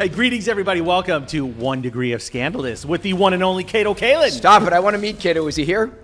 Hey, greetings, everybody. Welcome to 1 Degree of Scandalous with the one and only Kato Kalin. Stop it. I want to meet Kato. Is he here?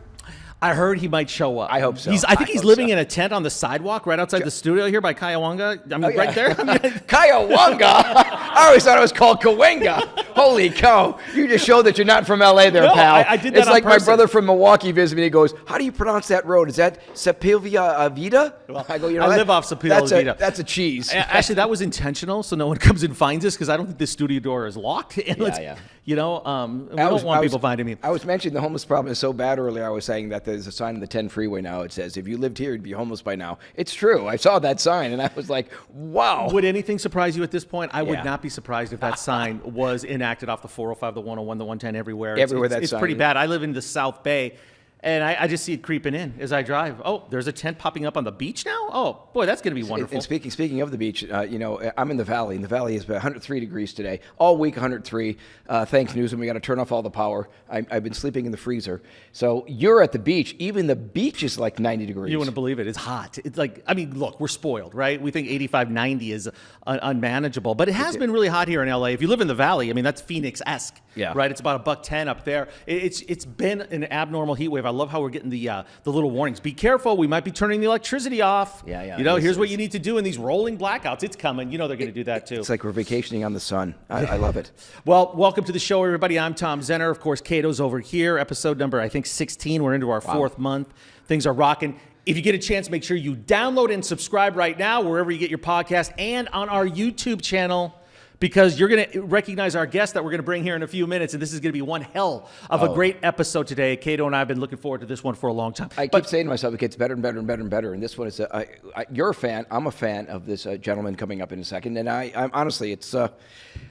I heard he might show up. I hope so. I think he's living in a tent on the sidewalk right outside the studio here by Kayawanga. I mean, right there. Kayawanga? I always thought it was called Cahuenga. Holy cow. You just showed that you're not from L.A. there, no, pal. I did that It's on like purpose. my brother from Milwaukee visited me. He goes, how do you pronounce that road? Is that Sepulveda Vida? Well, I go, you know, I live off Sepulveda Vida. That's a cheese. Actually, that was intentional, so no one comes and finds us because I don't think the studio door is locked. And Yeah. You know, we don't want people finding me. I was mentioning the homeless problem is so bad earlier. I was saying that there's a sign on the 10 freeway now. It says, if you lived here, you'd be homeless by now. It's true. I saw that sign, and I was like, wow. Would anything surprise you at this point? I would Yeah. not be surprised if that sign was enacted off the 405, the 101, the 110, everywhere. It's sign pretty is. bad. I live in the South Bay, and I just see it creeping in as I drive. Oh, there's a tent popping up on the beach now? Oh, boy, that's going to be wonderful. And speaking of the beach, you know, I'm in the valley, and the valley is 103 degrees today. All week, 103. Thanks, Newsom. We got to turn off all the power. I've been sleeping in the freezer. So you're at the beach. Even the beach is like 90 degrees. You wouldn't believe it. It's hot. It's like, I mean, look, we're spoiled, right? We think 85, 90 is unmanageable, but it has been really hot here in LA. If you live in the valley, I mean, that's Phoenix-esque, Yeah. right? It's about $110 up there. It's been an abnormal heat wave. I love how we're getting the little warnings. Be careful. We might be turning the electricity off. Yeah. You know, here's what you need to do in these rolling blackouts. It's coming. You know they're going to do that too. It's like we're vacationing on the sun. I love it. Well, welcome to the show, everybody. I'm Tom Zenner. Of course, Kato's over here. Episode number, I think, 16. We're into our fourth month. Things are rocking. If you get a chance, make sure you download and subscribe right now, wherever you get your podcast, and on our YouTube channel, because you're going to recognize our guest that we're going to bring here in a few minutes, and this is going to be one hell of a great episode today. Kato and I have been looking forward to this one for a long time. I keep saying to myself, it gets better and better and better and better. And this one is, you're a fan. I'm a fan of this gentleman coming up in a second. And I'm honestly, it's the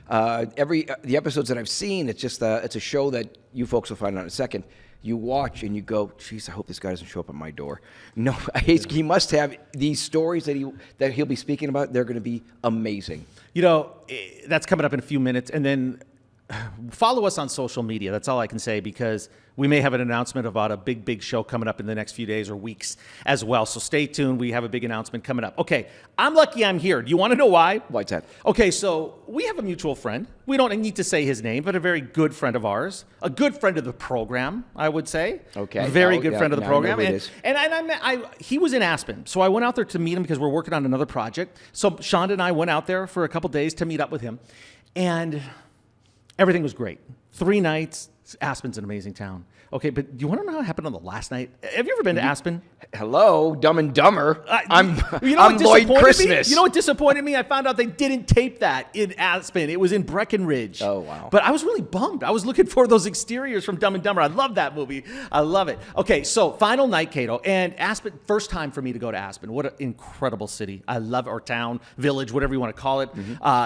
episodes that I've seen, it's just it's a show that you folks will find out in a second. You watch and you go, geez, I hope this guy doesn't show up at my door. No, he must have these stories that he'll be speaking about. They're going to be amazing. You know, that's coming up in a few minutes. And then follow us on social media. That's all I can say, because we may have an announcement about a big show coming up in the next few days or weeks as well. So stay tuned. We have a big announcement coming up. Okay, I'm lucky I'm here. Do you want to know why? Why's that? Okay, so we have a mutual friend. We don't need to say his name, but a very good friend of ours. A good friend of the program, I would say. Okay. A very good friend of the program. I know who it is. And he was in Aspen. So I went out there to meet him because we're working on another project. So Shonda and I went out there for a couple days to meet up with him. And everything was great. 3 nights. Aspen's an amazing town. Okay, but do you want to know how it happened on the last night? Have you ever been to Aspen? Hello, Dumb and Dumber. I'm what Lloyd disappointed Christmas. me? You know what disappointed me? I found out they didn't tape that in Aspen. It was in Breckenridge. Oh, wow. But I was really bummed. I was looking for those exteriors from Dumb and Dumber. I love that movie. I love it. Okay, so final night, Kato. And Aspen, first time for me to go to Aspen. What an incredible city. I love our town, village, whatever you want to call it.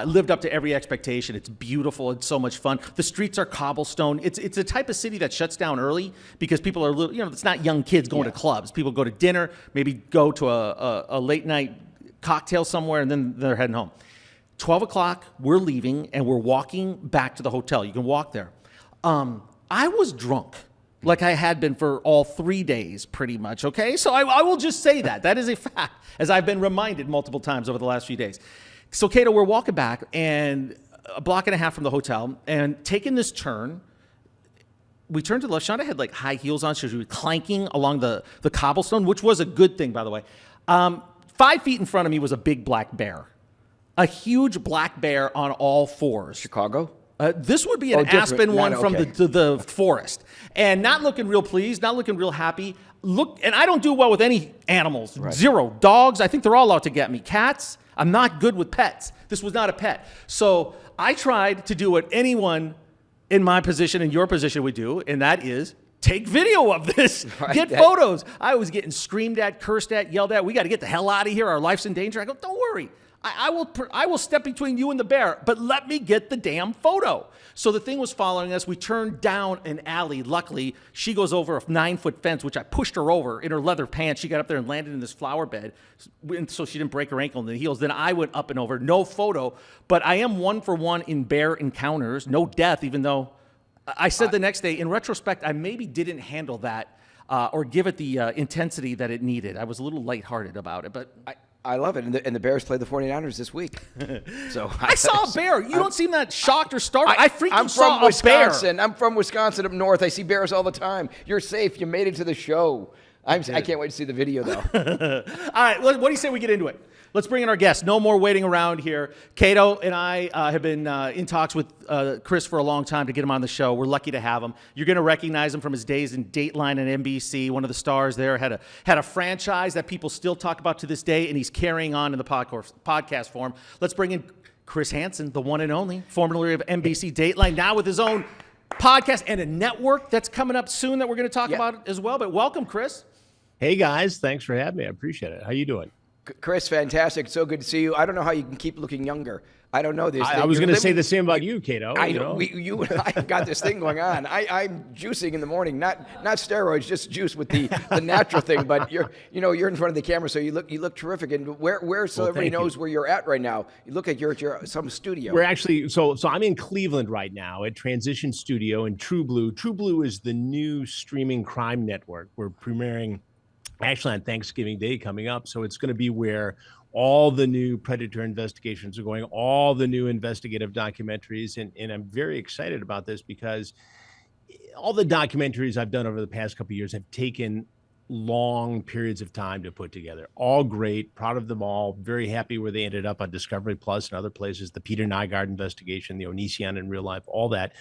Lived up to every expectation. It's beautiful. It's so much fun. The streets are cobblestone. It's a type of city that shuts down early because people are, it's not young kids going to clubs. People go to dinner, maybe go to a late night cocktail somewhere, and then they're heading home. 12 o'clock, we're leaving, and we're walking back to the hotel. You can walk there. I was drunk, like I had been for all 3 days, pretty much, okay? So I will just say that. That is a fact, as I've been reminded multiple times over the last few days. So, Kato, we're walking back, and a block and a half from the hotel, and taking this turn, we turned to the left. Shonda had like high heels on. She was clanking along the cobblestone, which was a good thing, by the way. 5 feet in front of me was a big black bear. A huge black bear on all fours. Chicago? This would be an Aspen one from okay. the forest. And not looking real pleased, not looking real happy. And I don't do well with any animals. Right. Zero. Dogs, I think they're all out to get me. Cats, I'm not good with pets. This was not a pet. So I tried to do what anyone in my position and your position would do, and that is take video of this, get photos. I was getting screamed at, cursed at, yelled at. We got to get the hell out of here. Our life's in danger. I go, don't worry. I will step between you and the bear, but let me get the damn photo. So the thing was following us. We turned down an alley. Luckily, she goes over a 9-foot fence, which I pushed her over in her leather pants. She got up there and landed in this flower bed, so she didn't break her ankle in the heels. Then I went up and over. No photo, but I am 1 for 1 in bear encounters. No death, even though I said the next day, in retrospect, I maybe didn't handle that or give it the intensity that it needed. I was a little lighthearted about it, but I love it. And the Bears play the 49ers this week. So I saw a bear. You don't seem that shocked or startled. I freaking I'm saw from a bear. Wisconsin. I'm from Wisconsin up north. I see bears all the time. You're safe. You made it to the show. I can't wait to see the video, though. All right, what do you say we get into it? Let's bring in our guest. No more waiting around here. Cato and I have been in talks with Chris for a long time to get him on the show. We're lucky to have him. You're going to recognize him from his days in Dateline and NBC. One of the stars there had a franchise that people still talk about to this day, and he's carrying on in the podcast form. Let's bring in Chris Hansen, the one and only, formerly of NBC Dateline, now with his own podcast and a network that's coming up soon that we're going to talk about as well. But welcome, Chris. Hey, guys. Thanks for having me. I appreciate it. How you doing? Chris, fantastic. So good to see you. I don't know how you can keep looking younger. I don't know this. I was going to say the same about you, Cato. I know. You and I have got this thing going on. I'm juicing in the morning, not steroids, just juice with the natural thing. But you're in front of the camera, so you look terrific. And where so everybody knows where you're at right now. You look like you're at some studio. We're actually so I'm in Cleveland right now at Transition Studio in True Blue. True Blue is the new streaming crime network. We're premiering actually on Thanksgiving Day coming up. So it's going to be where all the new Predator investigations are going, all the new investigative documentaries. And I'm very excited about this because all the documentaries I've done over the past couple of years have taken long periods of time to put together. All great, proud of them all, very happy where they ended up on Discovery Plus and other places, the Peter Nygaard investigation, the Onision in real life, all that.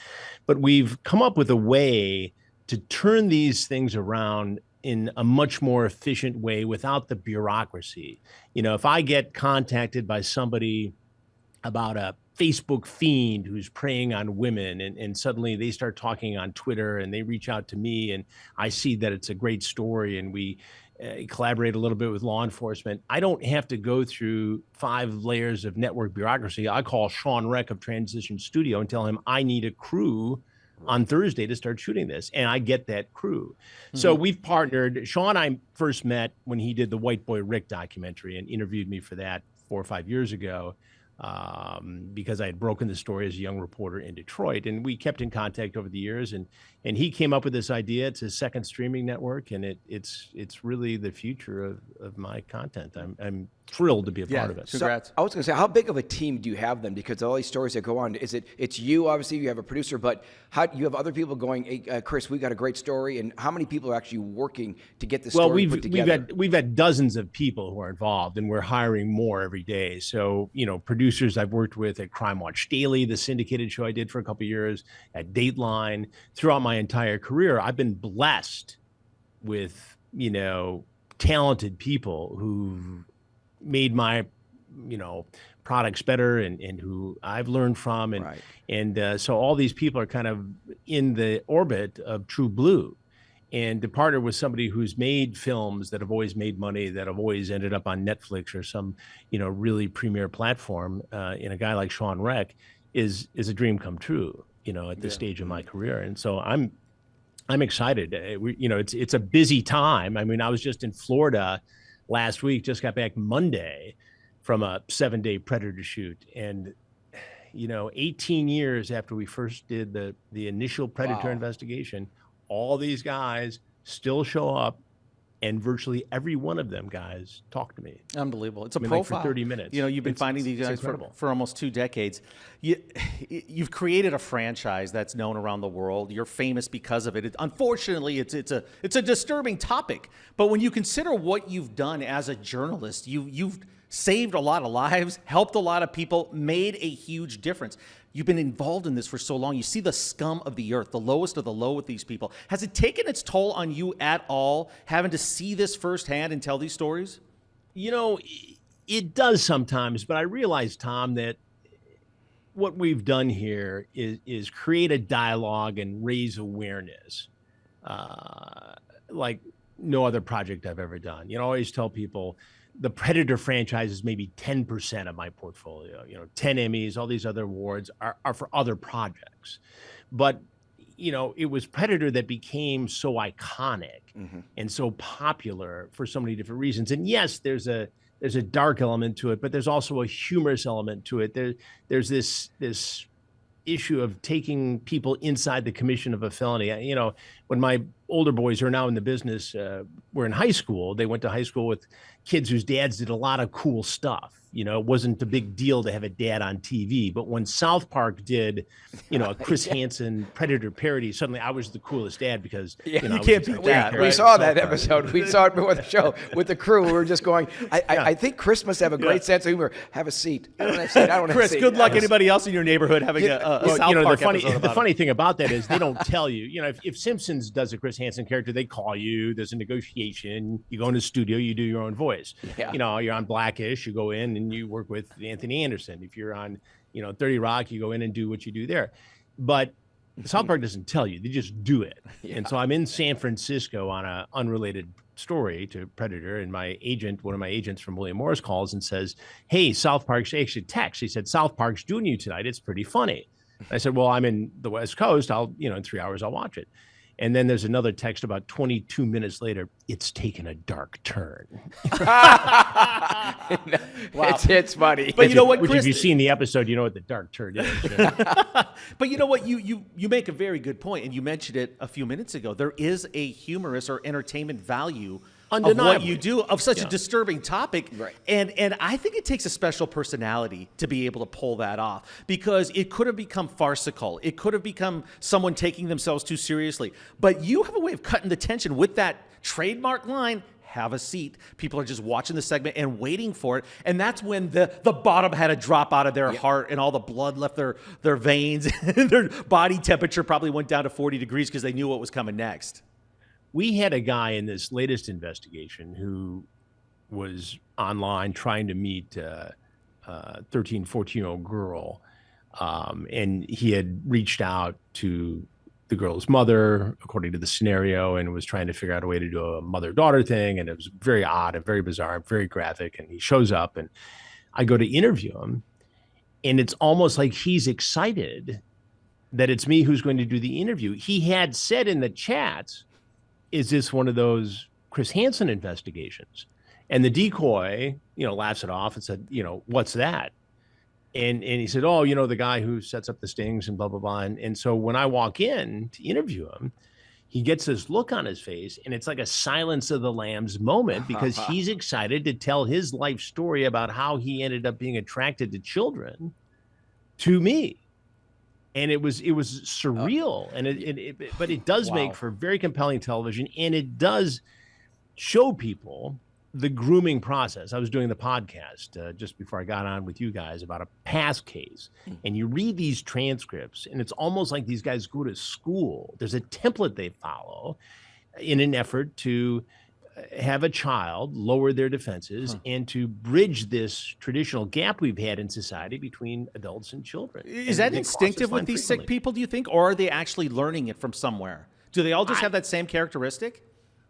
But we've come up with a way to turn these things around in a much more efficient way without the bureaucracy. If I get contacted by somebody about a Facebook fiend who's preying on women and suddenly they start talking on Twitter and they reach out to me and I see that it's a great story and we collaborate a little bit with law enforcement, I don't have to go through 5 layers of network bureaucracy. I call Sean Reck of Transition Studio and tell him I need a crew on Thursday to start shooting this, and I get that crew. So we've partnered. Sean I first met when he did the White Boy Rick documentary and interviewed me for that 4 or 5 years ago because I had broken the story as a young reporter in Detroit, and we kept in contact over the years. And he came up with this idea. It's his second streaming network, and it's really the future of my content. I'm thrilled to be a part of it. Congrats. So I was going to say, how big of a team do you have then? Because all these stories that go on, it's you, obviously, you have a producer, but how you have other people going, hey, Chris, we got a great story, and how many people are actually working to get this story put together? We've had dozens of people who are involved, and we're hiring more every day. So, producers I've worked with at Crime Watch Daily, the syndicated show I did for a couple of years, at Dateline, throughout my entire career, I've been blessed with, talented people who made my, products better and who I've learned from. And so all these people are kind of in the orbit of True Blue. And to partner with somebody who's made films that have always made money, that have always ended up on Netflix or some, really premier platform, in a guy like Sean Reck is a dream come true, at this stage of my career. And so I'm excited. It's a busy time. I mean, I was just in Florida last week, just got back Monday from a 7-day Predator shoot. And, 18 years after we first did the initial Predator investigation, all these guys still show up, and virtually every one of them guys talk to me. Unbelievable. It's a profile. Like for 30 minutes. You've been finding these guys for almost 2 decades. You've created a franchise that's known around the world. You're famous because of it. Unfortunately, it's a disturbing topic. But when you consider what you've done as a journalist, you've saved a lot of lives, helped a lot of people, made a huge difference. You've been involved in this for so long. You see the scum of the earth, the lowest of the low with these people. Has it taken its toll on you at all, having to see this firsthand and tell these stories? It does sometimes, but I realize, Tom, that what we've done here is create a dialogue and raise awareness like no other project I've ever done. I always tell people, the Predator franchise is maybe 10% of my portfolio. 10 Emmys, all these other awards are for other projects. But, it was Predator that became so iconic and so popular for so many different reasons. And yes, there's a dark element to it, but there's also a humorous element to it. There's this issue of taking people inside the commission of a felony. When my older boys who are now in the business were in high school, they went to high school with kids whose dads did a lot of cool stuff. You know, it wasn't a big deal to have a dad on TV. But when South Park did, you know, a Chris Hansen Predator parody, suddenly I was the coolest dad because, you know, you can't beat that. We saw that episode. We saw it before the show with the crew. We were just going, I think Chris must have a great sense of humor. Have a seat. I don't have a seat. I don't have a Chris, seat. good luck anybody else in your neighborhood having a South you know, Park the funny thing about that is they don't tell you. You know, if Simpsons does a Chris Hansen character, they call you. There's a negotiation. You go in the studio, you do your own voice. Yeah. You know, you're on Blackish, you go in and you work with Anthony Anderson. If you're on, you know, 30 Rock, you go in and do what you do there. But South Park doesn't tell you; they just do it. Yeah. And so I'm in San Francisco on an unrelated story to Predator, and my agent, one of my agents from William Morris, calls and says, "Hey, South Park's," actually text. He said, "South Park's doing you tonight. It's pretty funny." I said, "Well, I'm in the West Coast. I'll, you know, in 3 hours I'll watch it." And then there's another text about 22 minutes later. It's taken a dark turn. Wow. It's funny. But you know what, Chris? If you've seen the episode, you know what the dark turn is. But you know what? You make a very good point, and you mentioned it a few minutes ago. There is a humorous or entertainment value of what you do, of such a disturbing topic. Right. And I think it takes a special personality to be able to pull that off, because it could have become farcical. It could have become someone taking themselves too seriously. But you have a way of cutting the tension with that trademark line, "Have a seat." People are just watching the segment and waiting for it. And that's when the bottom had to drop out of their heart and all the blood left their veins. Their body temperature probably went down to 40 degrees because they knew what was coming next. We had a guy in this latest investigation who was online trying to meet a 13, 14-year-old girl. And he had reached out to the girl's mother, according to the scenario, and was trying to figure out a way to do a mother-daughter thing. And it was very odd and very bizarre and very graphic. And he shows up, and I go to interview him, and it's almost like he's excited that it's me who's going to do the interview. He had said in the chats, "Is this one of those Chris Hansen investigations?" And the decoy, you know, laughs it off and said, you know, "What's that?" And he said, "Oh, you know, the guy who sets up the stings and blah, blah, blah." And so when I walk in to interview him, he gets this look on his face, and it's like a Silence of the Lambs moment, because he's excited to tell his life story about how he ended up being attracted to children to me. And it was surreal, but it does make for very compelling television, and it does show people the grooming process. I was doing the podcast just before I got on with you guys about a past case, and you read these transcripts, and it's almost like these guys go to school. There's a template they follow in an effort to have a child lower their defenses and to bridge this traditional gap we've had in society between adults and children. Is that instinctive with these sick people, do you think, or are they actually learning it from somewhere? Do they all just have that same characteristic?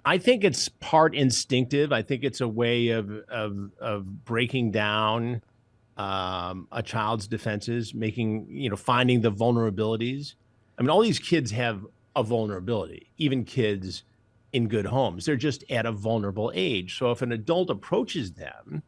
I think it's part instinctive. I think it's a way of breaking down a child's defenses, finding the vulnerabilities. I mean, all these kids have a vulnerability, even kids in good homes. They're just at a vulnerable age. So if an adult approaches them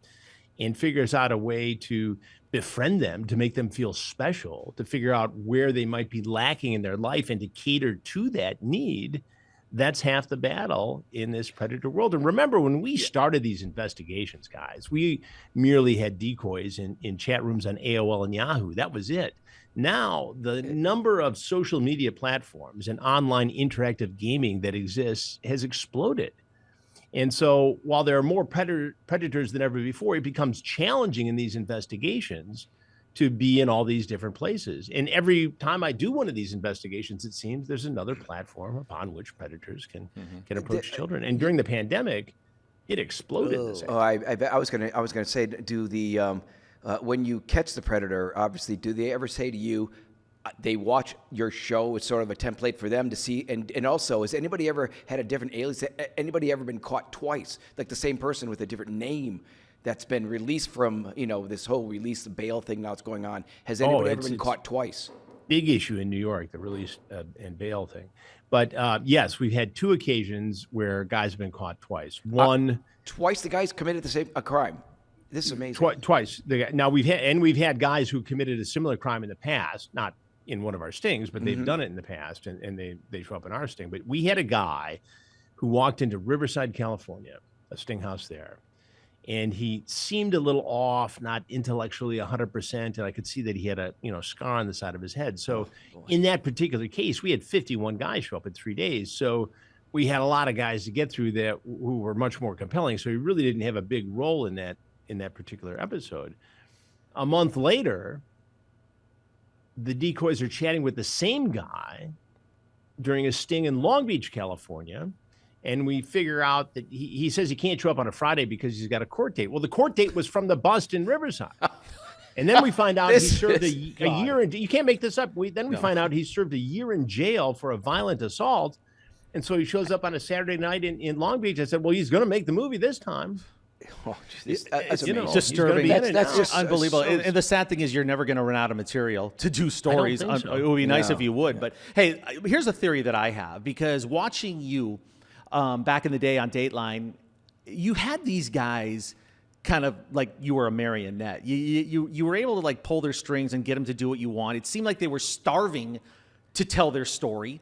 and figures out a way to befriend them, to make them feel special, to figure out where they might be lacking in their life and to cater to that need, that's half the battle in this predator world. And remember, when we started these investigations, guys, we merely had decoys in chat rooms on AOL and Yahoo. That was it. Now, the number of social media platforms and online interactive gaming that exists has exploded. And so while there are more predators than ever before, it becomes challenging in these investigations to be in all these different places. And every time I do one of these investigations, it seems there's another platform upon which predators can approach children. And during the pandemic, it exploded. I was gonna say, do the when you catch the predator, obviously, do they ever say to you, they watch your show as sort of a template for them to see? And also, has anybody ever had a different alias? Anybody ever been caught twice, like the same person with a different name that's been released from, this whole release of bail thing now that's going on? Has anybody ever been caught twice? Big issue in New York, the release and bail thing. But yes, we've had two occasions where guys have been caught twice. Twice the guys committed a crime. This is amazing. Twice. Now we've had guys who committed a similar crime in the past, not in one of our stings, but they've done it in the past, and they show up in our sting. But we had a guy who walked into Riverside, California, a sting house there. And he seemed a little off, not intellectually 100%. And I could see that he had a scar on the side of his head. So in that particular case, we had 51 guys show up in 3 days. So we had a lot of guys to get through that who were much more compelling. So he really didn't have a big role in that particular episode. A month later, the decoys are chatting with the same guy during a sting in Long Beach, California. And we figure out that he says he can't show up on a Friday because he's got a court date. Well, the court date was from the bust in Riverside. And then we find out he served a year in, you can't make this up. We find out he served a year in jail for a violent assault. And so he shows up on a Saturday night in Long Beach. I said, well, he's going to make the movie this time. Oh, that's disturbing. That's just unbelievable. So, and the sad thing is, you're never going to run out of material to do stories. I don't think so. It would be nice if you would. But hey, here's a theory that I have, because watching you back in the day on Dateline, you had these guys kind of like you were a marionette. You were able to like pull their strings and get them to do what you want. It seemed like they were starving to tell their story.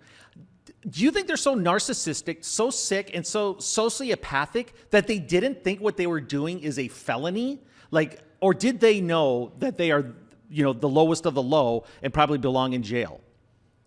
Do you think they're so narcissistic, so sick, and so sociopathic that they didn't think what they were doing is a felony? Like, or did they know that they are, the lowest of the low and probably belong in jail?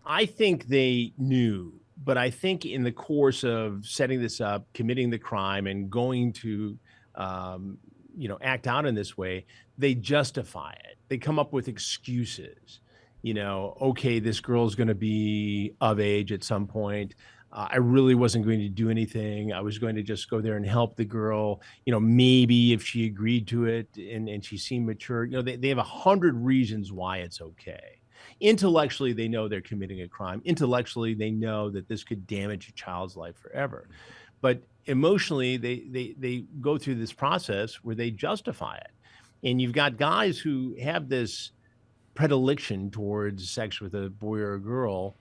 I think they knew, but I think in the course of setting this up, committing the crime, and going to, act out in this way, they justify it. They come up with excuses. Okay, this girl's going to be of age at some point. I really wasn't going to do anything. I was going to just go there and help the girl. Maybe if she agreed to it and she seemed mature. They have 100 reasons why it's okay. Intellectually, they know they're committing a crime. Intellectually, they know that this could damage a child's life forever. But emotionally, they go through this process where they justify it. And you've got guys who have this predilection towards sex with a boy or a girl,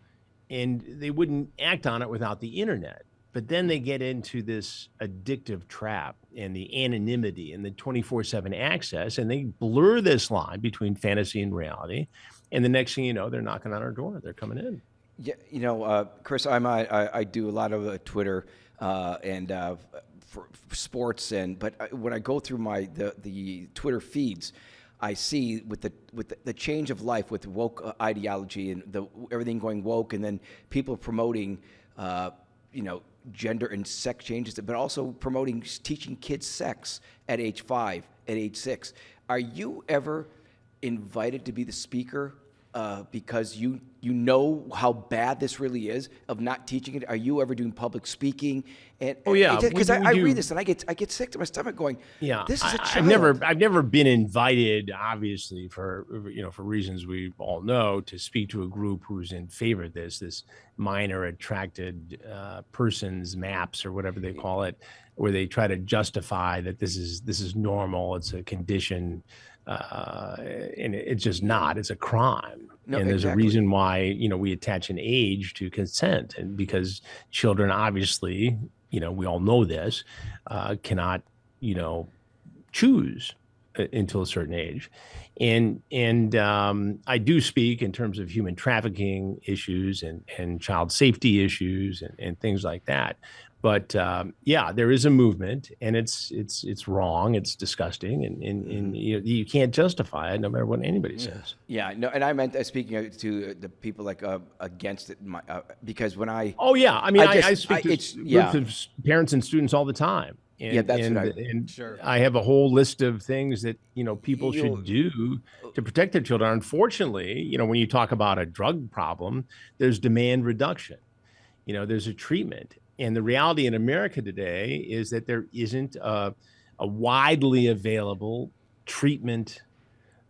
and they wouldn't act on it without the internet. But then they get into this addictive trap and the anonymity and the 24/7 access, and they blur this line between fantasy and reality. And the next thing you know, they're knocking on our door. They're coming in. Yeah, Chris, I do a lot of Twitter and for sports, but when I go through the Twitter feeds, I see with the change of life with woke ideology and everything going woke, and then people promoting, gender and sex changes, but also promoting teaching kids sex at age 5, at age 6. Are you ever invited to be the speaker because you know how bad this really is of not teaching it? Are you ever doing public speaking? And because I read this and I get sick to my stomach going, this is a child. I've never been invited, obviously, for reasons we all know, to speak to a group who's in favor of this minor attracted persons maps or whatever they call it, where they try to justify that this is normal, it's a condition. And it's just not. It's a crime. No, and there's a reason why, we attach an age to consent. And because children, obviously, we all know this, cannot, choose until a certain age. And I do speak in terms of human trafficking issues and child safety issues and things like that. But there is a movement, and it's wrong, it's disgusting, and you can't justify it no matter what anybody says. Yeah, no, and I meant speaking to the people like against it, because when I I speak to groups of parents and students all the time. And sure. I have a whole list of things that people should do to protect their children. Unfortunately, when you talk about a drug problem, there's demand reduction. There's a treatment. And the reality in America today is that there isn't a widely available treatment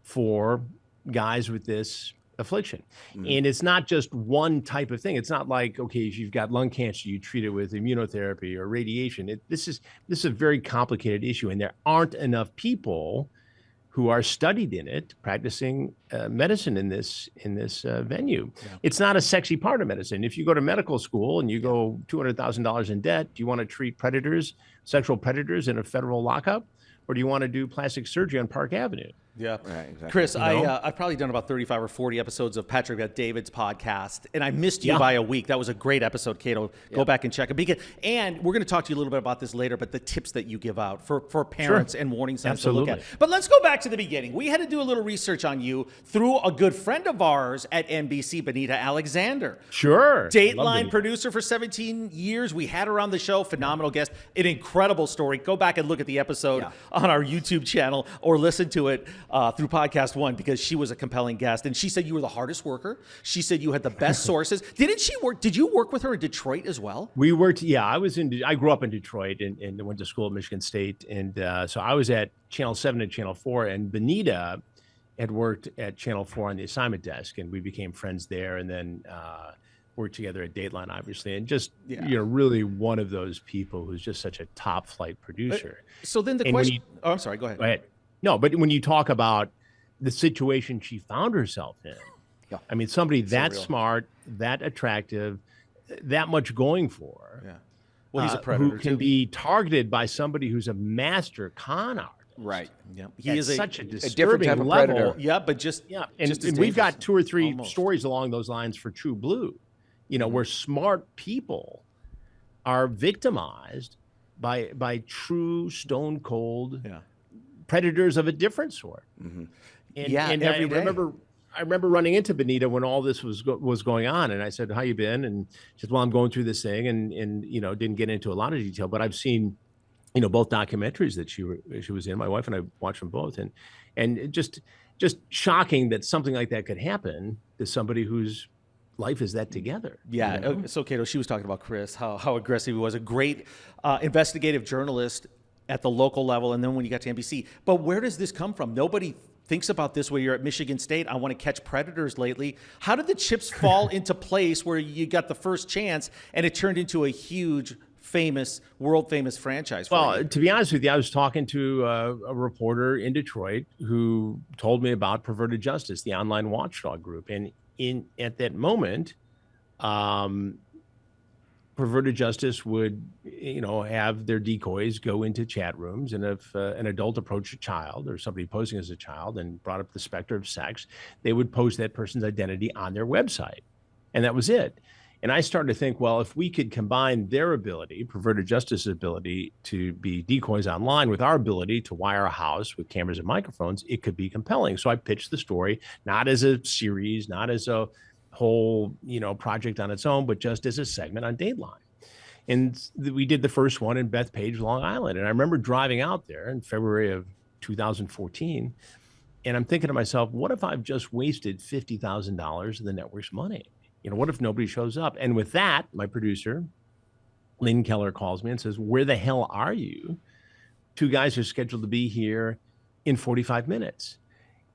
for guys with this affliction. And it's not just one type of thing. It's not like, okay, if you've got lung cancer, you treat it with immunotherapy or radiation. This is a very complicated issue, and there aren't enough people who are studied in it, practicing medicine in this venue. Yeah. It's not a sexy part of medicine. If you go to medical school and you go $200,000 in debt, do you want to treat predators, sexual predators in a federal lockup? Or do you want to do plastic surgery on Park Avenue? Yeah. Right, exactly. Chris, You know? I've probably done about 35 or 40 episodes of Patrick Bet David's podcast, and I missed you Yeah. by a week. That was a great episode, Cato. Go back and check it. And we're going to talk to you a little bit about this later, but the tips that you give out for parents and warning signs to look at. But let's go back to the beginning. We had to do a little research on you through a good friend of ours at NBC, Benita Alexander. Sure. Dateline producer for 17 years. We had her on the show. Phenomenal guest. An incredible story. Go back and look at the episode on our YouTube channel or listen to it through Podcast One, because she was a compelling guest. And she said you were the hardest worker. She said you had the best sources. Did you work with her in Detroit as well? We worked. Yeah, I grew up in Detroit and went to school at Michigan State. And so I was at Channel 7 and Channel 4. And Benita had worked at Channel 4 on the assignment desk. And we became friends there. And then worked together at Dateline, obviously. And just, really one of those people who's just such a top flight producer. So then the question. I'm sorry. Go ahead. Go ahead. No, but when you talk about the situation she found herself in, I mean, somebody that smart, that attractive, that much going for, well, he's a predator who can be targeted by somebody who's a master con artist. Right. Yeah. He is such a different disturbing type of level. predator. Yeah, but just and we've got 2 or 3 Almost. stories along those lines for True Blue, where smart people are victimized by true stone cold predators of a different sort. Mm-hmm. And every day. I remember running into Benita when all this was going on, and I said, "How you been?" And she said, "Well, I'm going through this thing," and didn't get into a lot of detail, but I've seen both documentaries that she was in. My wife and I watched them both, and it just shocking that something like that could happen to somebody whose life is that together. Yeah. So, Cato, she was talking about Chris, how aggressive he was, a great investigative journalist at the local level, and then when you got to NBC. But where does this come from? Nobody thinks about this where you're at Michigan State. I want to catch predators lately. How did the chips fall into place where you got the first chance and it turned into a huge, world famous franchise for you? To be honest with you, I was talking to a reporter in Detroit who told me about Perverted Justice, the online watchdog group. And at that moment, Perverted Justice would, have their decoys go into chat rooms, and if an adult approached a child or somebody posing as a child and brought up the specter of sex, they would post that person's identity on their website, and that was it. And I started to think, well, if we could combine their ability, Perverted Justice's ability to be decoys online, with our ability to wire a house with cameras and microphones, it could be compelling. So I pitched the story, not as a series, not as a whole, project on its own, but just as a segment on Dateline. And we did the first one in Bethpage, Long Island. And I remember driving out there in February of 2014, and I'm thinking to myself, what if I've just wasted $50,000 of the network's money? What if nobody shows up? And with that, my producer, Lynn Keller, calls me and says, "Where the hell are you? 2 guys are scheduled to be here in 45 minutes.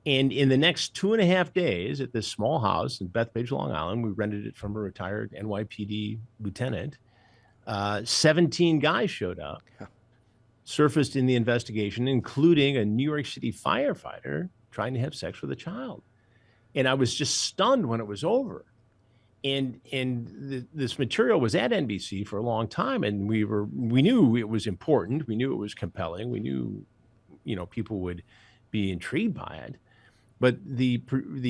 And in the next 2.5 days at this small house in Bethpage, Long Island, we rented it from a retired NYPD lieutenant. 17 guys showed up, surfaced in the investigation, including a New York City firefighter trying to have sex with a child. And I was just stunned when it was over. And this material was at NBC for a long time, and we knew it was important. We knew it was compelling. We knew, people would be intrigued by it. But the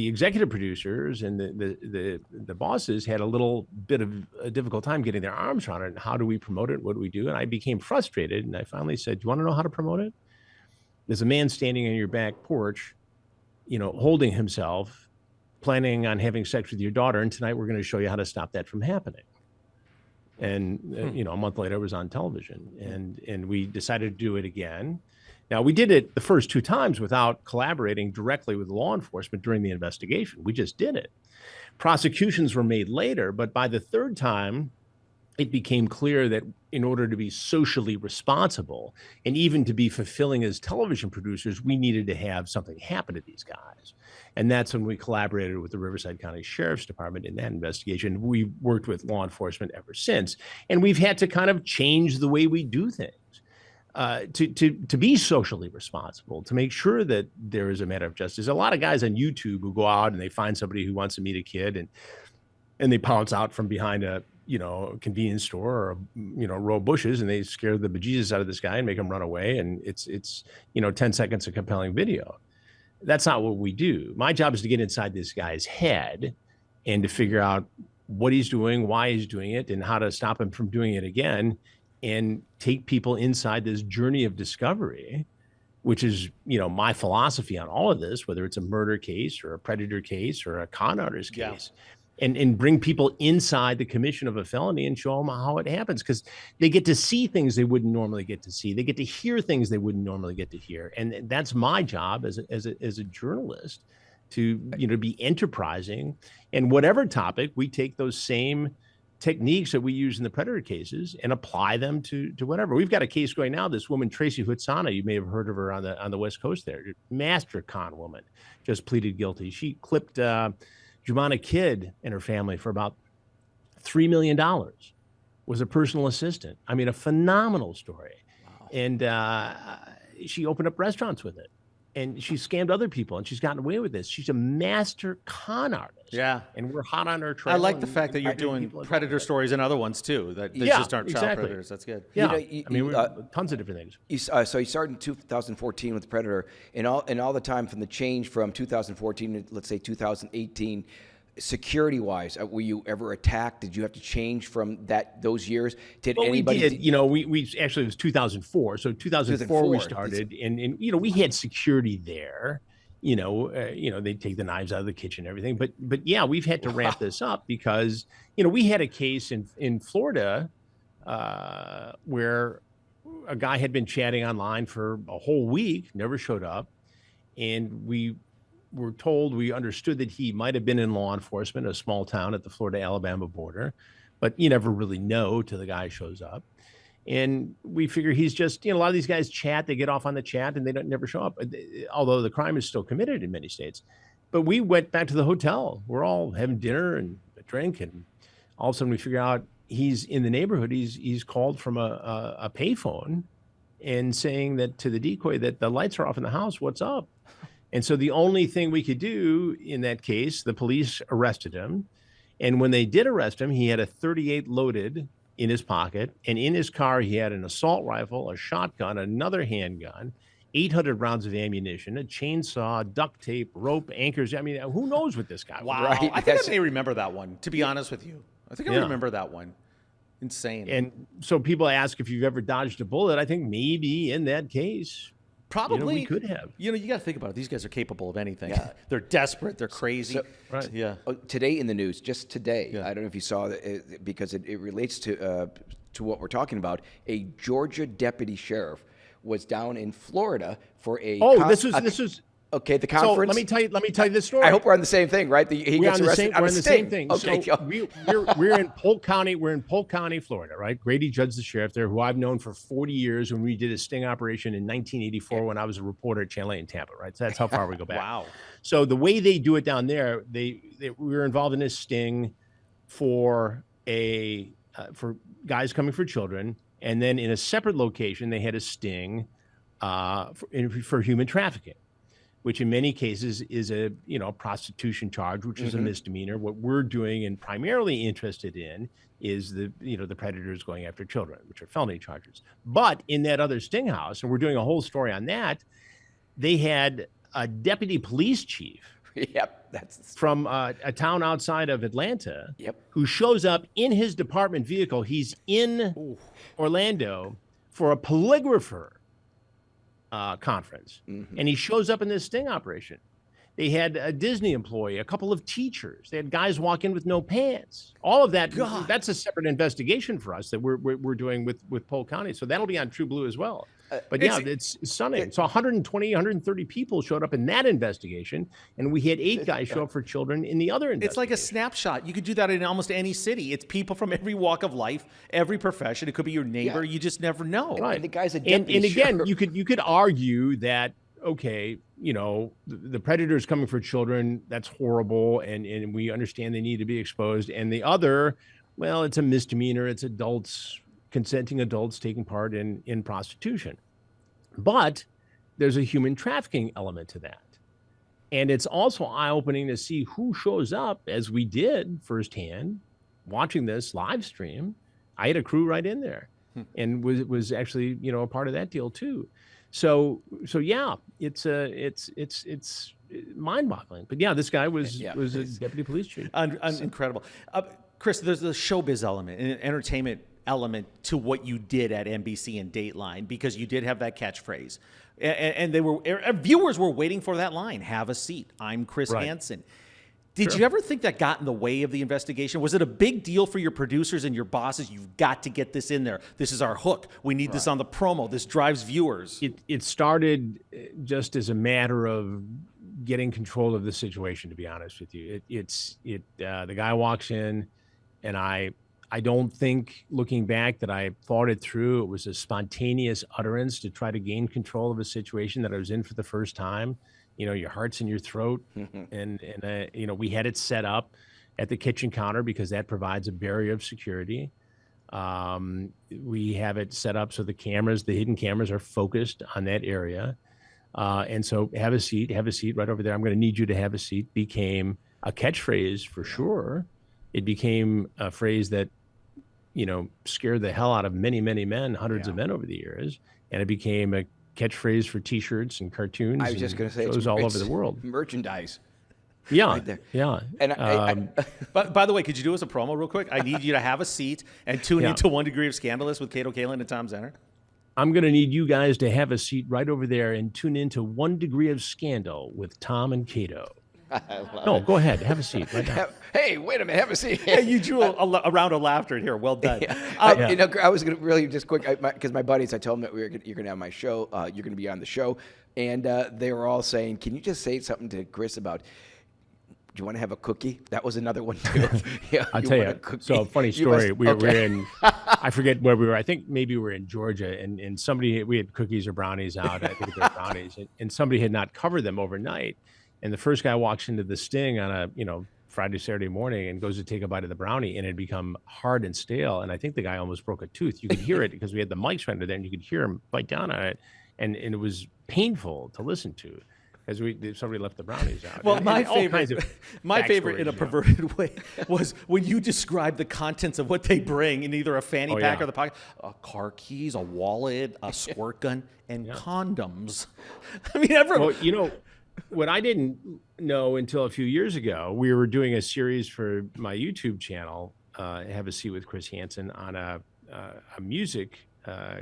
executive producers and the bosses had a little bit of a difficult time getting their arms around it. How do we promote it? What do we do? And I became frustrated, and I finally said, "Do you want to know how to promote it? There's a man standing on your back porch, holding himself, planning on having sex with your daughter, and tonight we're going to show you how to stop that from happening." And a month later, it was on television, and we decided to do it again. Now, we did it the first 2 times without collaborating directly with law enforcement during the investigation. We just did it. Prosecutions were made later, but by the 3rd time, it became clear that in order to be socially responsible and even to be fulfilling as television producers, we needed to have something happen to these guys. And that's when we collaborated with the Riverside County Sheriff's Department in that investigation. We've worked with law enforcement ever since. And we've had to kind of change the way we do things to be socially responsible, to make sure that there is a matter of justice. A lot of guys on YouTube who go out and they find somebody who wants to meet a kid and they pounce out from behind a convenience store or a row of bushes, and they scare the bejesus out of this guy and make him run away. And it's 10 seconds of compelling video. That's not what we do. My job is to get inside this guy's head and to figure out what he's doing, why he's doing it, and how to stop him from doing it again, and take people inside this journey of discovery, which is, my philosophy on all of this, whether it's a murder case or a predator case or a con artist case, and bring people inside the commission of a felony and show them how it happens, because they get to see things they wouldn't normally get to see. They get to hear things they wouldn't normally get to hear. And that's my job as a journalist, to, be enterprising. And whatever topic, we take those same techniques that we use in the predator cases and apply them to whatever. We've got a case going now. This woman, Tracy Hutsana, you may have heard of her on the West Coast there, master con woman, just pleaded guilty. She clipped Jumana Kidd and her family for about $3 million, was a personal assistant. I mean, a phenomenal story. Wow. And she opened up restaurants with it. And she scammed other people, and she's gotten away with this. She's a master con artist. Yeah. And we're hot on her trail. I like the fact that you're doing predator stories and other ones, too, that they just aren't child predators. That's good. Yeah. Tons of different things. So you started in 2014 with Predator, and all the time from the change from 2014 to, let's say, 2018, security-wise, were you ever attacked? Did you have to change from those years? Did anybody? We did. We actually, it was 2004. So 2004 we started, and we had security there. They'd take the knives out of the kitchen and everything. But yeah, we've had to ramp this up because we had a case in Florida where a guy had been chatting online for a whole week, never showed up, and we understood that he might have been in law enforcement in a small town at the Florida-Alabama border, but you never really know till the guy shows up. And we figure he's just, a lot of these guys chat, they get off on the chat and they never show up, although the crime is still committed in many states. But we went back to the hotel. We're all having dinner and a drink, and all of a sudden we figure out he's in the neighborhood. He's called from a payphone and saying that to the decoy that the lights are off in the house, what's up? And so the only thing we could do in that case, the police arrested him. And when they did arrest him, he had a .38 loaded in his pocket. And in his car, he had an assault rifle, a shotgun, another handgun, 800 rounds of ammunition, a chainsaw, duct tape, rope, anchors. I mean, who knows what this guy was? Wow. Right? I think I may remember that one, to be honest with you. I think I remember that one. Insane. And so people ask if you've ever dodged a bullet. I think maybe in that case, probably we could have. You got to think about it. These guys are capable of anything. Yeah. They're desperate. They're crazy. So, right. Yeah. Today in the news, just today, I don't know if you saw it, because it relates to what we're talking about. A Georgia deputy sheriff was down in Florida for a. Oh, this was. Okay, the conference. So let me tell you this story. I hope we're on the same thing, right? He gets arrested on a sting. Same thing. Okay, so we're in Polk County. We're in Polk County, Florida, right? Grady Judd's the sheriff there, who I've known for 40 years. When we did a sting operation in 1984, when I was a reporter at Channel 8 in Tampa, right? So that's how far we go back. Wow. So the way they do it down there, we were involved in a sting for guys coming for children, and then in a separate location, they had a sting for human trafficking, which in many cases is a prostitution charge, which is a misdemeanor. What we're doing and primarily interested in is the predators going after children, which are felony charges. But in that other sting house, and we're doing a whole story on that, they had a deputy police chief. Yep, that's from a town outside of Atlanta. Yep. Who shows up in his department vehicle. He's in Orlando for a polygrapher conference, and he shows up in this sting operation. They had a Disney employee, a couple of teachers. They had guys walk in with no pants. All of that. God. That's a separate investigation for us that we're doing with Polk County. So that'll be on True Blue as well. But yeah, it's stunning. So 120, 130 people showed up in that investigation, and we had 8 guys show up for children in the other investigation. It's like a snapshot. You could do that in almost any city. It's people from every walk of life, every profession. It could be your neighbor. Yeah. You just never know. Right. And the guy's a deputy and again, sheriff. you could argue that, okay, the predators coming for children, that's horrible, and we understand they need to be exposed. And the other, well, it's a misdemeanor. It's consenting adults taking part in prostitution. But there's a human trafficking element to that. And it's also eye-opening to see who shows up, as we did firsthand, watching this live stream. I had a crew right in there and was actually, a part of that deal too. So yeah, it's mind-boggling. But yeah, this guy was a deputy police chief. Incredible. Chris, there's the showbiz element and entertainment element to what you did at NBC and Dateline, because you did have that catchphrase, and viewers were waiting for that line. Have a seat. I'm Chris Hansen. Did you ever think that got in the way of the investigation? Was it a big deal for your producers and your bosses? You've got to get this in there. This is our hook. We need this on the promo. This drives viewers. It started just as a matter of getting control of the situation, to be honest with you. The guy walks in, and I don't think, looking back, that I thought it through. It was a spontaneous utterance to try to gain control of a situation that I was in for the first time. Your heart's in your throat, and we had it set up at the kitchen counter because that provides a barrier of security. We have it set up so the hidden cameras are focused on that area. And so have a seat right over there. I'm going to need you to have a seat became a catchphrase for sure. It became a phrase that, scared the hell out of many, many men, hundreds of men over the years. And it became a catchphrase for T-shirts and cartoons. I was just going to say, shows all over the world. Merchandise. Yeah, right there. Yeah. And But by the way, could you do us a promo real quick? I need you to have a seat and tune into 1 Degree of Scandalous with Cato Kalin and Tom Zenner. I'm going to need you guys to have a seat right over there and tune into 1 Degree of Scandal with Tom and Cato. No, go ahead. Have a seat right now. Hey, wait a minute. Have a seat. Hey, you drew a round of laughter in here. Well done. I was going to really just quick, because my buddies, I told them that you're going to have my show. You're going to be on the show. And they were all saying, can you just say something to Chris about, do you want to have a cookie? That was another one, too. I'll tell you. So, funny story. We're in, I forget where we were. I think maybe we were in Georgia, and we had cookies or brownies out. I think they were brownies. And somebody had not covered them overnight. And the first guy walks into the Sting on a, Friday, Saturday morning and goes to take a bite of the brownie, and it had become hard and stale. And I think the guy almost broke a tooth. You could hear it because we had the mics right under there, and you could hear him bite down on it. And it was painful to listen to as somebody left the brownies out. Well, and my favorite in a perverted way was when you described the contents of what they bring in either a fanny pack or the pocket: car keys, a wallet, a squirt gun, and condoms. I mean, Well, what I didn't know until a few years ago, we were doing a series for my YouTube channel, Have a Seat with Chris Hansen, on a music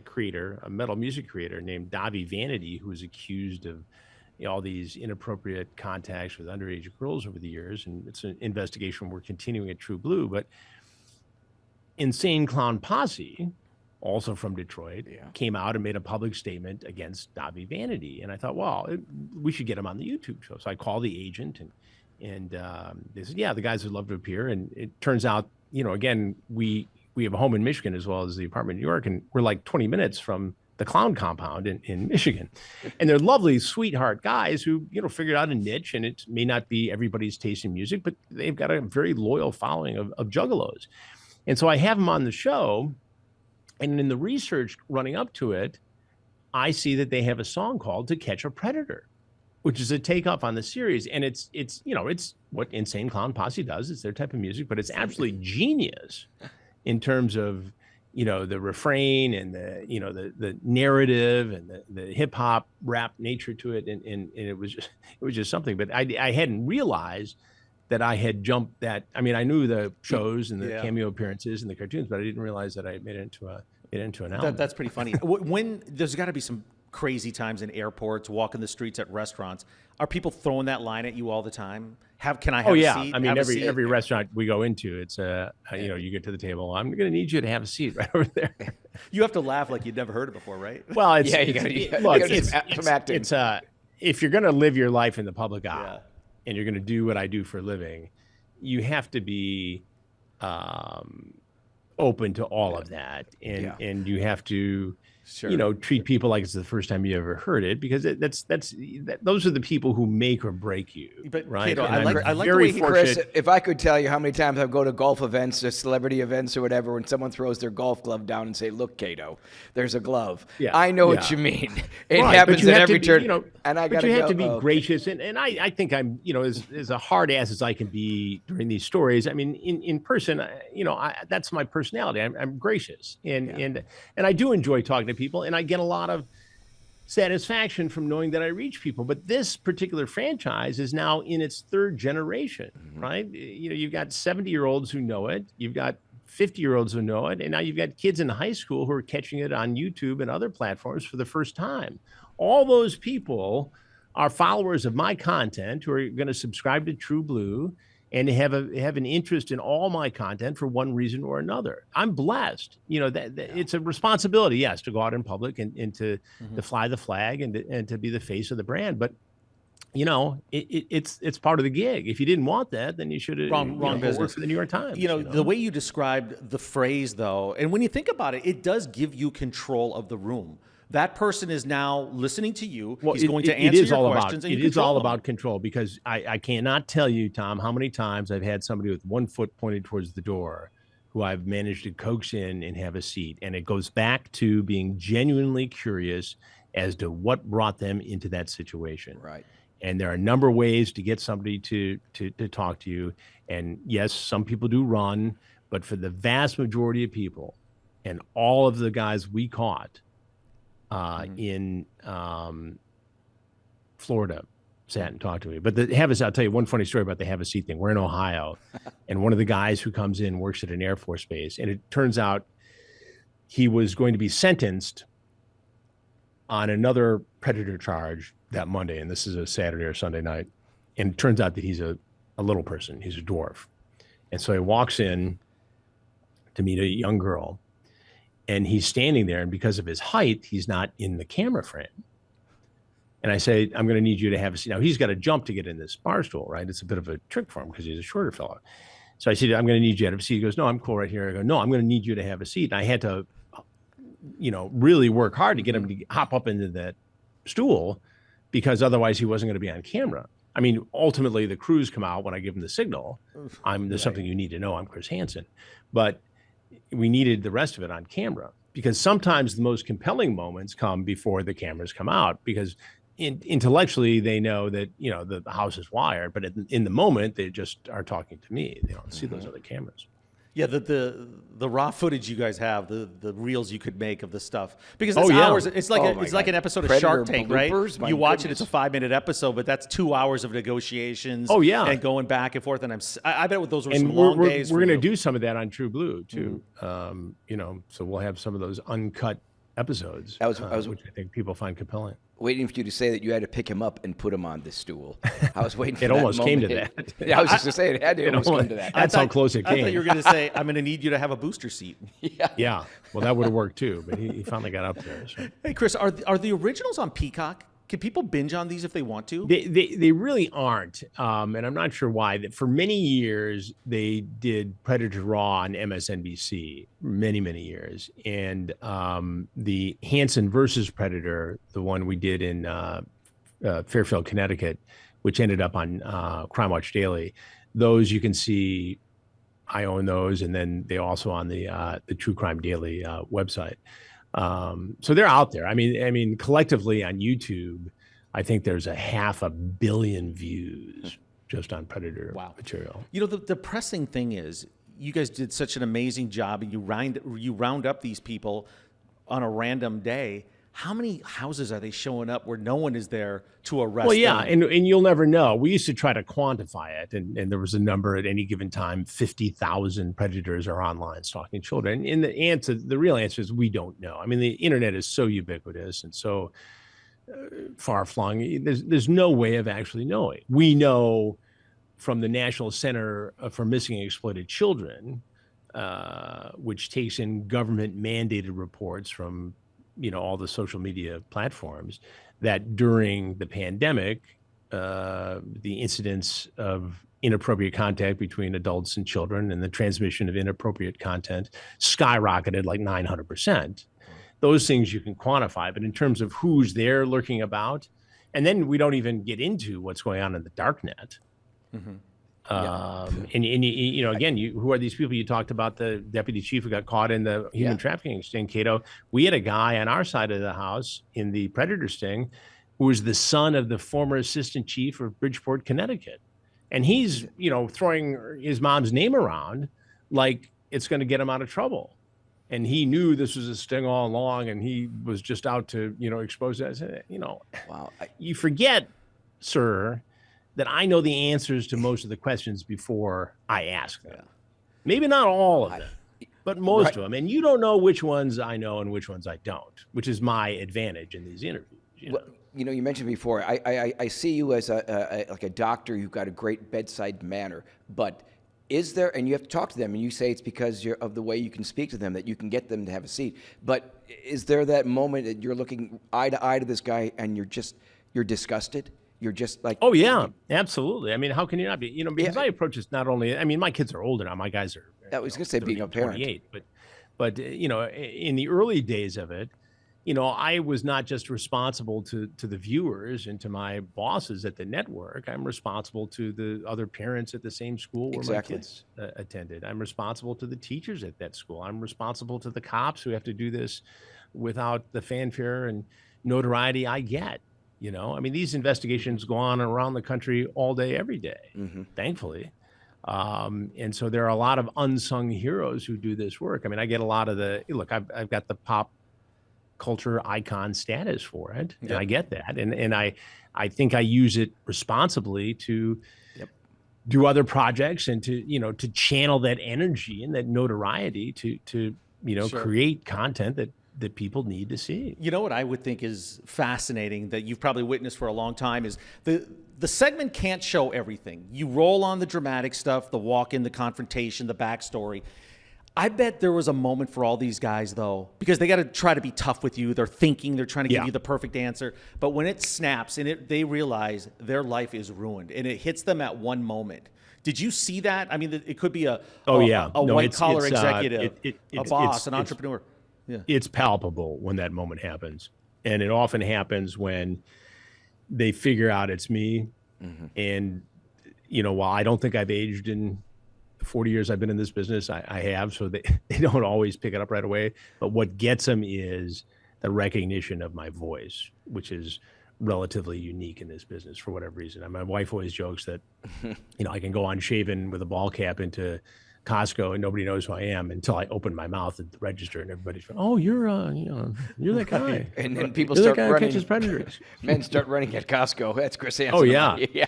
creator, a metal music creator named Davi Vanity, who was accused of all these inappropriate contacts with underage girls over the years. And it's an investigation we're continuing at True Blue. But Insane Clown Posse, also from Detroit, came out and made a public statement against Davi Vanity. And I thought, we should get him on the YouTube show. So I called the agent, and they said, the guys would love to appear. And it turns out, again, we have a home in Michigan as well as the apartment in New York, and we're like 20 minutes from the clown compound in Michigan. And they're lovely, sweetheart guys who, figured out a niche, and it may not be everybody's taste in music, but they've got a very loyal following of juggalos. And so I have them on the show. And in the research running up to it, I see that they have a song called "To Catch a Predator," which is a takeoff on the series. And it's what Insane Clown Posse does. It's their type of music, but it's absolutely genius in terms of, the refrain and the narrative and the hip hop rap nature to it. And it was just something. But I hadn't realized that I had jumped that. I mean, I knew the shows and the cameo appearances and the cartoons, but I didn't realize that I had made it into an album. That's pretty funny. When there's got to be some crazy times in airports, walking the streets at restaurants. Are people throwing that line at you all the time? Can I have a seat? I mean, every restaurant we go into, it's you get to the table. I'm going to need you to have a seat right over there. You have to laugh like you'd never heard it before, right? Well, you got to it's if you're going to live your life in the public eye, and you're going to do what I do for a living, you have to be open to all of that, and you have to treat people like it's the first time you ever heard it, because those are the people who make or break you. But right? Cato, I like the way Chris, if I could tell you how many times I go to golf events or celebrity events or whatever, when someone throws their golf glove down and say, "Look, Cato, there's a glove." I know what you mean. It happens at every turn. And you have to be gracious, and I think I'm as a hard ass as I can be during these stories. I mean, in person, that's my personality. I'm gracious, and I do enjoy talking to people, and I get a lot of satisfaction from knowing that I reach people. But this particular franchise is now in its third generation, right? You know, you've got 70-year-olds who know it. You've got 50-year-olds who know it. And now you've got kids in high school who are catching it on YouTube and other platforms for the first time. All those people are followers of my content who are going to subscribe to True Blue and have an interest in all my content for one reason or another. I'm blessed. You know, that it's a responsibility, yes, to go out in public and to fly the flag and to be the face of the brand. But you know, it's part of the gig. If you didn't want that, then you should have wrong business. Worked for the New York Times. You know, the way you described the phrase, though, and when you think about it, it does give you control of the room. That person is now listening to you. Well, he's going to answer your questions. It is all about control, because I cannot tell you, Tom, how many times I've had somebody with one foot pointed towards the door who I've managed to coax in and have a seat. And it goes back to being genuinely curious as to what brought them into that situation. Right. And there are a number of ways to get somebody to talk to you. And yes, some people do run, but for the vast majority of people, and all of the guys we caught in Florida sat and talked to me. But I'll tell you one funny story about the have a seat thing. We're in Ohio, and one of the guys who comes in works at an Air Force base, and it turns out he was going to be sentenced on another predator charge that Monday, and this is a Saturday or Sunday night. And it turns out that he's a little person. He's a dwarf. And so he walks in to meet a young girl, and he's standing there, and because of his height, he's not in the camera frame. And I say, I'm going to need you to have a seat. Now, he's got to jump to get in this bar stool, right? It's a bit of a trick for him because he's a shorter fellow. So I said, I'm going to need you to have a seat. He goes, no, I'm cool right here. I go, no, I'm going to need you to have a seat. And I had to, really work hard to get him to hop up into that stool, because otherwise he wasn't going to be on camera. I mean, ultimately the crews come out when I give them the signal. There's something you need to know. I'm Chris Hansen. But we needed the rest of it on camera, because sometimes the most compelling moments come before the cameras come out, because intellectually they know that, the house is wired, but in the moment they just are talking to me. They don't see those other cameras. Yeah, the raw footage you guys have, the reels you could make of the stuff, because it's hours. It's like an episode of Shark Tank, right? You watch it; it's a 5-minute episode, but that's 2 hours of negotiations. Oh yeah, and going back and forth. And I bet those were some long days. We're going to do some of that on True Blue too. So we'll have some of those uncut episodes, which I think people find compelling. Waiting for you to say that you had to pick him up and put him on this stool. I was waiting for it. Almost came to that. Yeah, I was just going to say it had to almost come to that. That's how close it came. I thought you were going to say, I'm going to need you to have a booster seat. Yeah. Well, that would have worked too, but he finally got up there. So. Hey, Chris, are the originals on Peacock? Can people binge on these if they want to? They really aren't, and I'm not sure why. For many years, they did Predator Raw on MSNBC, many years. And the Hansen versus Predator, the one we did in Fairfield, Connecticut, which ended up on Crime Watch Daily, those you can see. I own those, and then they also on the True Crime Daily website. So they're out there. I mean, collectively on YouTube, I think there's 500 million views just on Predator material. The depressing thing is, you guys did such an amazing job, and you round up these people on a random day. How many houses are they showing up where no one is there to arrest them? Well, yeah, them? and you'll never know. We used to try to quantify it, and there was a number at any given time: 50,000 predators are online stalking children. And the real answer is we don't know. I mean, the internet is so ubiquitous and so far-flung. There's no way of actually knowing. We know from the National Center for Missing and Exploited Children, which takes in government-mandated reports from all the social media platforms, that during the pandemic, the incidence of inappropriate contact between adults and children and the transmission of inappropriate content skyrocketed like 900%. Those things you can quantify, but in terms of who's there lurking about, and then we don't even get into what's going on in the dark net. And again, who are these people? You talked about the deputy chief who got caught in the human trafficking sting, Cato. We had a guy on our side of the house in the predator sting who was the son of the former assistant chief of Bridgeport, Connecticut. And he's, throwing his mom's name around like it's going to get him out of trouble. and he knew this was a sting all along, and he was just out to, expose that. I said, Wow. you forget, sir, that I know the answers to most of the questions before I ask them. Maybe not all of them, but most of them. And you don't know which ones I know and which ones I don't, which is my advantage in these interviews. Well, you mentioned before, I see you as like a doctor. You've got a great bedside manner, but is there, and you have to talk to them, and you say it's because of the way you can speak to them that you can get them to have a seat. But is there that moment that you're looking eye to eye to this guy and you're disgusted? You're just like, oh yeah, absolutely. I mean, how can you not be? Because I approach this not only. I mean, my kids are older now. My guys are. I was going to say being a parent, 28, but in the early days of it, I was not just responsible to the viewers and to my bosses at the network. I'm responsible to the other parents at the same school where my kids attended. I'm responsible to the teachers at that school. I'm responsible to the cops who have to do this without the fanfare and notoriety I get. I mean, these investigations go on around the country all day, every day, thankfully. And so there are a lot of unsung heroes who do this work. I mean, I get a lot of I've got the pop culture icon status for it. And I get that. And I think I use it responsibly to do other projects and to channel that energy and that notoriety to create content that people need to see. You know what I would think is fascinating that you've probably witnessed for a long time is the segment can't show everything. You roll on the dramatic stuff, the walk-in, the confrontation, the backstory. I bet there was a moment for all these guys, though, because they got to try to be tough with you. They're thinking, they're trying to give you the perfect answer. But when it snaps and they realize their life is ruined and it hits them at one moment. Did you see that? I mean, it could be a white-collar executive, a boss, an entrepreneur. Yeah. It's palpable when that moment happens. And it often happens when they figure out it's me. And, while I don't think I've aged in the 40 years I've been in this business, I have, so they don't always pick it up right away. But what gets them is the recognition of my voice, which is relatively unique in this business for whatever reason. My wife always jokes that, I can go unshaven with a ball cap into Costco and nobody knows who I am until I open my mouth at the register and everybody's going, oh, you're that guy. And then people you're start that guy running. Who catches predators. Men start running at Costco. That's Chris Hansen. Oh yeah. Yeah.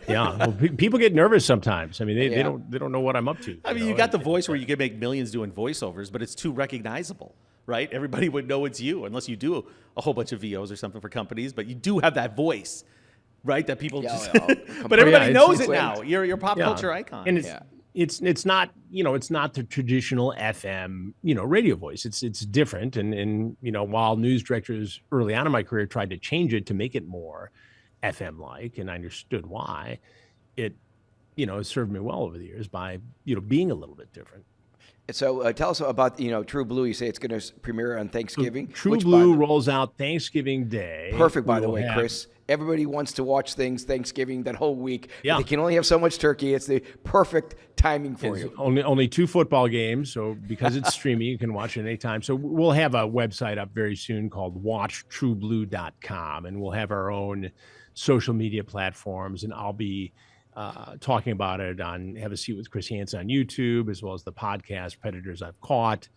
Yeah. Well, people get nervous sometimes. I mean, they don't know what I'm up to. I mean, you got the voice where you can make millions doing voiceovers, but it's too recognizable, right? Everybody would know it's you unless you do a whole bunch of VOs or something for companies, but you do have that voice, right? That people but everybody knows it now. You're a pop culture icon. And it's not, it's not the traditional FM, radio voice. It's different. And while news directors early on in my career tried to change it to make it more FM-like, and I understood why, it served me well over the years by, being a little bit different. So tell us about, True Blue. You say it's going to premiere on Thanksgiving. True Blue rolls out Thanksgiving Day. Perfect, by the way, Chris. Everybody wants to watch things Thanksgiving that whole week. Yeah. They can only have so much turkey. It's the perfect timing for you. Only 2 football games, so because it's streaming, you can watch it anytime. So we'll have a website up very soon called watchtrueblue.com, and we'll have our own social media platforms, and I'll be talking about it on Have a Seat with Chris Hansen on YouTube, as well as the podcast Predators I've Caught,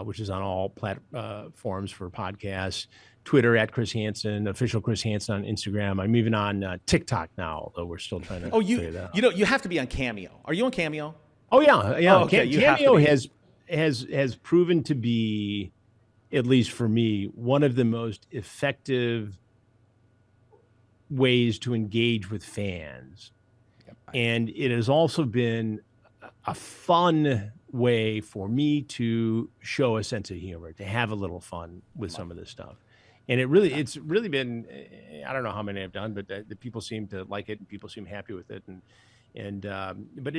which is on all platforms for podcasts. Twitter at Chris Hansen, official Chris Hansen on Instagram. I'm even on TikTok now, although we're still trying to figure that out. You have to be on Cameo. Are you on Cameo? Oh yeah. Oh, okay. Cameo has proven to be, at least for me, one of the most effective ways to engage with fans. And it has also been a fun way for me to show a sense of humor, to have a little fun with some of this stuff. And it's really been, I don't know how many I've done, but the people seem to like it and people seem happy with it. But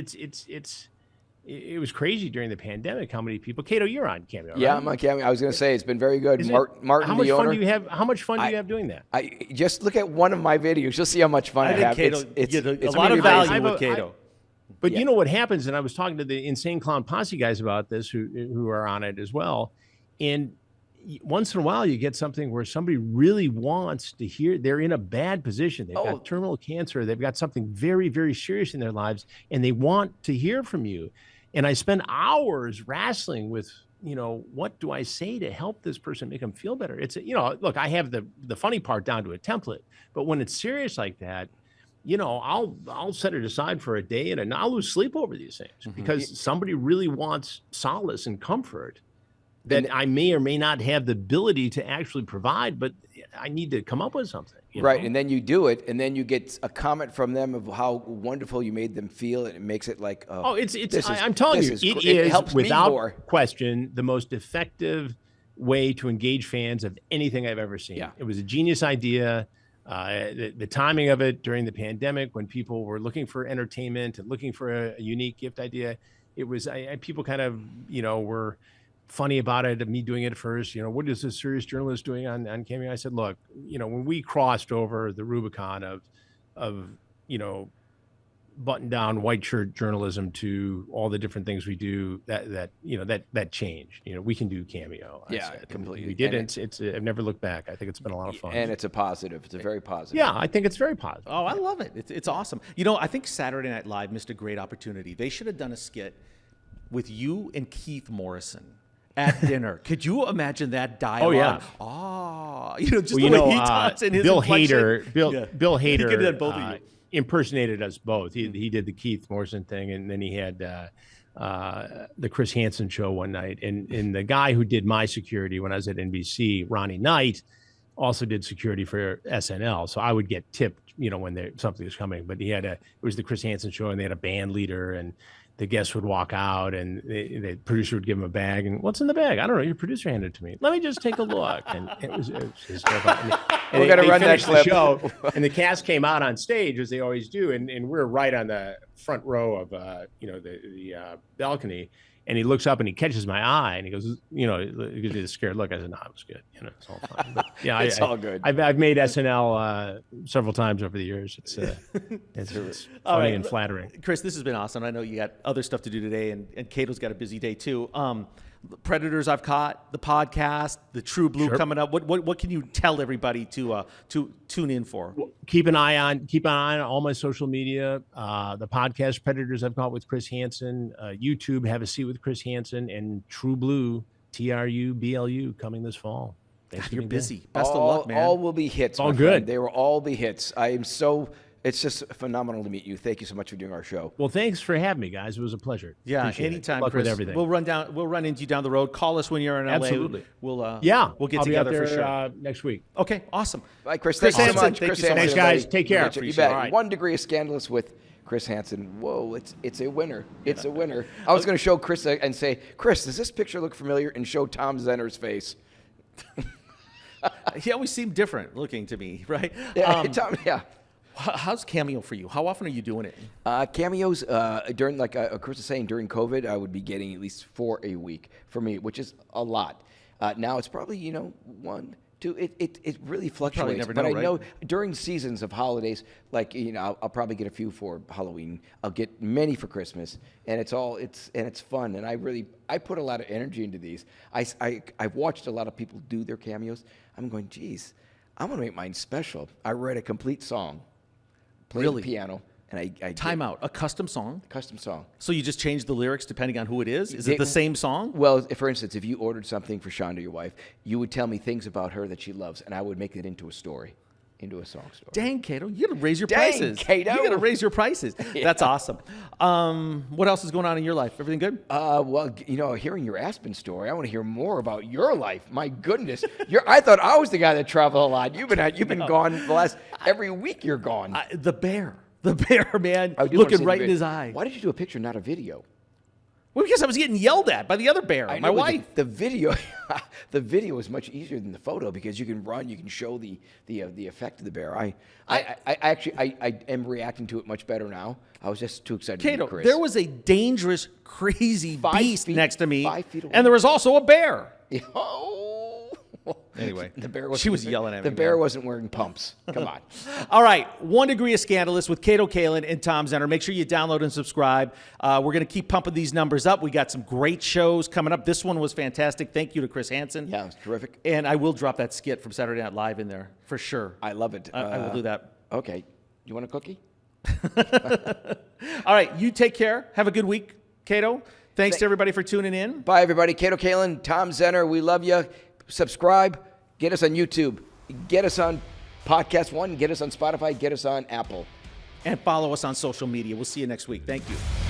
it was crazy during the pandemic how many people. Cato, you're on Cameo, right? Yeah, I'm on Cameo. I was going to say it's been very good. Martin, how much the fun owner. do you have? How much fun do you have doing that? I just look at one of my videos. You'll see how much fun I have. Cato, it's a lot of value with Cato. But you know what happens, and I was talking to the Insane Clown Posse guys about this, who are on it as well, and once in a while you get something where somebody really wants to hear. They're in a bad position. They've got terminal cancer. They've got something very, very serious in their lives, and they want to hear from you. And I spend hours wrestling with what do I say to help this person make them feel better? It's, look, I have the funny part down to a template, but when it's serious like that, I'll set it aside for a day and I'll lose sleep over these things because somebody really wants solace and comfort that I may or may not have the ability to actually provide, but I need to come up with something. Right, and then you do it, and then you get a comment from them of how wonderful you made them feel, and it makes it like, I'm telling you, it is without question the most effective way to engage fans of anything I've ever seen. Yeah. It was a genius idea. The timing of it during the pandemic when people were looking for entertainment and looking for a unique gift idea, it was people kind of were funny about it, of me doing it first. What is a serious journalist doing on Cameo? I said, look, when we crossed over the Rubicon of button down white shirt journalism to all the different things we do, that changed. We can do Cameo. I said. Completely. We did it. I've never looked back. I think it's been a lot of fun. And it's a positive. It's a very positive. Yeah, I think it's very positive. Oh, I love it. It's awesome. I think Saturday Night Live missed a great opportunity. They should have done a skit with you and Keith Morrison at dinner. Could you imagine that dialogue? Oh, yeah. Just the way he talks and his Bill inflection. Hader. Bill He could have done Hader both of you. impersonated us both. He did the Keith Morrison thing, and then he had the Chris Hansen show one night. And the guy who did my security when I was at NBC, Ronnie Knight, also did security for SNL. So I would get tipped, when something was coming. But it was the Chris Hansen show, and they had a band leader, and the guests would walk out, and the producer would give him a bag. And what's in the bag? I don't know. Your producer handed it to me. Let me just take a look. And it was hysterical. We're going to run that clip. The show, and the cast came out on stage, as they always do. And we're right on the front row of, the balcony. And he looks up and he catches my eye and he goes, he gives me the scared look. I said, no, it was good. It's all fine. But, yeah, it's all good. I've made SNL several times over the years. It's funny and flattering. Chris, this has been awesome. I know you got other stuff to do today, and Cato's got a busy day too. Predators I've caught, the podcast, the True Blue coming up. What can you tell everybody to tune in for? Well, keep an eye on all my social media. The podcast Predators I've caught with Chris Hansen, YouTube Have a Seat with Chris Hansen, and True Blue TRUBLU coming this fall. God, you're busy. Best of luck, man. All will be hits. All good. Friend. They will all be hits. It's just phenomenal to meet you. Thank you so much for doing our show. Well, thanks for having me, guys. It was a pleasure. Yeah, Appreciate anytime, it. Luck Chris. with everything. We'll run into you down the road. Call us when you're in LA. Absolutely. We'll get I'll together be out there, for sure. Next week. Okay, awesome. Bye, Chris. Chris Thanks so Hansen, much. thank Chris you so Hansen, much. Thanks, guys. everybody. Take care. You bet. Appreciate it. All right. 1 Degree of Scandalous with Chris Hansen. Whoa, it's a winner. It's a winner. I was going to show Chris and say, Chris, does this picture look familiar? And show Tom Zenner's face. He always seemed different looking to me, right? Yeah, Tom. Yeah. How's Cameo for you? How often are you doing it? Cameos during, like Chris was saying, during COVID, I would be getting at least 4 a week for me, which is a lot. Now it's probably 1, 2. It really fluctuates. Never but know, I right? know during seasons of holidays, like I'll probably get a few for Halloween. I'll get many for Christmas, and it's fun. And I put a lot of energy into these. I've watched a lot of people do their cameos. I'm going, geez, I'm gonna make mine special. I write a complete song. Play the piano, and I Time out. A custom song? custom song. So you just change the lyrics depending on who it is? Is it the same song? Well, for instance, if you ordered something for Shonda, your wife, you would tell me things about her that she loves, and I would make it into a story, into a song story. Dang, Cato, you got to raise your Dang, prices. Cato. You got to raise your prices. Yeah. That's awesome. What else is going on in your life? Everything good? Well, hearing your Aspen story, I want to hear more about your life. My goodness, I thought I was the guy that traveled a lot. You've been gone the last every week. You're gone. The bear, man, I do wanna see looking the right in video. his eye. Why did you do a picture, not a video? Well, because I was getting yelled at by the other bear, I my know, but wife. The video, the video is much easier than the photo because you can run, you can show the effect of the bear. I am reacting to it much better now. I was just too excited to Cato, meet Chris. there was a dangerous, crazy 5 beast feet- next to me, 5 feet away. and there was also a bear. Oh. Anyway, the bear she was yelling at me. The bear man. wasn't wearing pumps. Come on. All right, 1 Degree of Scandalous with Cato Kalin and Tom Zenner. Make sure you download and subscribe. We're going to keep pumping these numbers up. We got some great shows coming up. This one was fantastic. Thank you to Chris Hansen. Yeah, it was terrific. And I will drop that skit from Saturday Night Live in there for sure. I love it. I will do that. Okay. You want a cookie? All right, you take care. Have a good week, Cato. Thanks to everybody for tuning in. Bye, everybody. Cato Kalin, Tom Zenner, we love you. Subscribe. Get us on YouTube. Get us on Podcast One. Get us on Spotify. Get us on Apple. And follow us on social media. We'll see you next week. Thank you.